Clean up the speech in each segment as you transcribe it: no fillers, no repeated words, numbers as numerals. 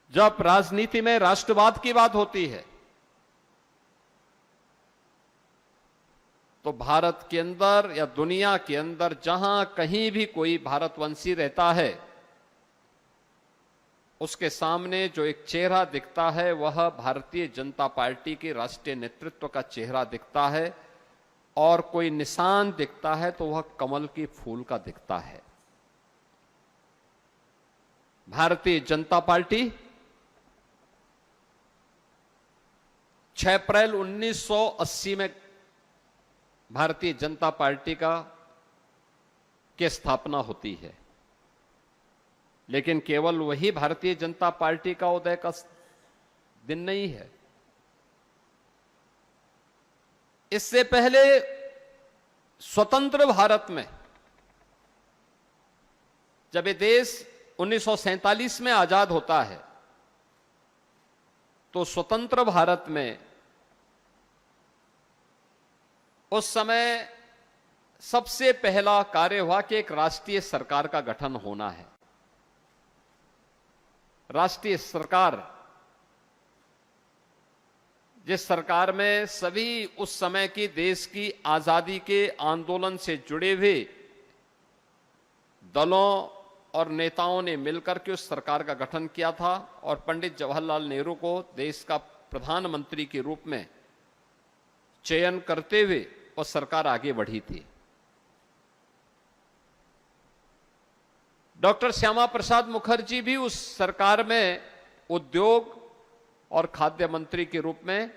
जब राजनीति में राष्ट्रवाद की बात होती है तो भारत के अंदर या दुनिया के अंदर जहां कहीं भी कोई भारतवंशी रहता है उसके सामने जो एक चेहरा दिखता है वह भारतीय जनता पार्टी के राष्ट्रीय नेतृत्व का चेहरा दिखता है, और कोई निशान दिखता है तो वह कमल के फूल का दिखता है। भारतीय जनता पार्टी 6 अप्रैल 1980 में भारतीय जनता पार्टी की स्थापना होती है, लेकिन केवल वही भारतीय जनता पार्टी का उदय का दिन नहीं है। इससे पहले स्वतंत्र भारत में जब ये देश 1947 में आजाद होता है तो स्वतंत्र भारत में उस समय सबसे पहला कार्य हुआ कि एक राष्ट्रीय सरकार का गठन होना है। राष्ट्रीय सरकार, जिस सरकार में सभी उस समय की देश की आजादी के आंदोलन से जुड़े हुए दलों और नेताओं ने मिलकर के उस सरकार का गठन किया था और पंडित जवाहरलाल नेहरू को देश का प्रधानमंत्री के रूप में चयन करते हुए वो सरकार आगे बढ़ी थी। डॉक्टर श्यामा प्रसाद मुखर्जी भी उस सरकार में उद्योग और खाद्य मंत्री के रूप में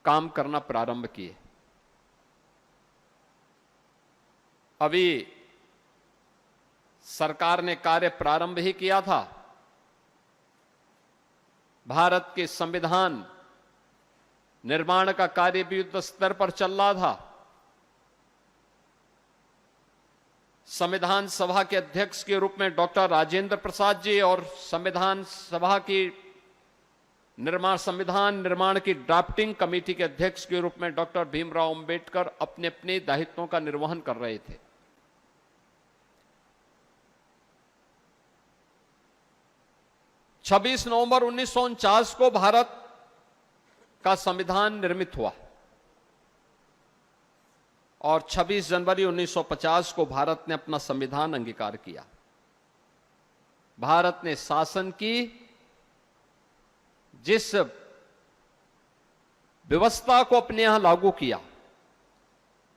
काम करना प्रारंभ किए। अभी सरकार ने कार्य प्रारंभ ही किया था, भारत के संविधान निर्माण का कार्य भी युद्ध स्तर पर चल रहा था। संविधान सभा के अध्यक्ष के रूप में डॉक्टर राजेंद्र प्रसाद जी और संविधान सभा की संविधान निर्माण की ड्राफ्टिंग कमेटी के अध्यक्ष के रूप में डॉक्टर भीमराव अंबेडकर अपने अपने दायित्वों का निर्वहन कर रहे थे। छब्बीस नवंबर 1949 को भारत का संविधान निर्मित हुआ और 26 जनवरी 1950 को भारत ने अपना संविधान अंगीकार किया। भारत ने शासन की जिस व्यवस्था को अपने यहां लागू किया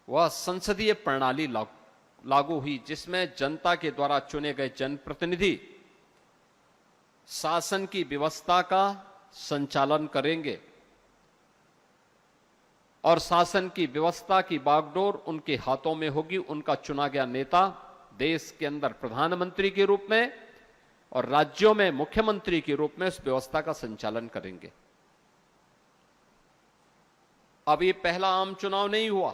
वह संसदीय प्रणाली लागू हुई, जिसमें जनता के द्वारा चुने गए जनप्रतिनिधि शासन की व्यवस्था का संचालन करेंगे और शासन की व्यवस्था की बागडोर उनके हाथों में होगी। उनका चुना गया नेता देश के अंदर प्रधानमंत्री के रूप में और राज्यों में मुख्यमंत्री के रूप में उस व्यवस्था का संचालन करेंगे। अब ये पहला आम चुनाव नहीं हुआ,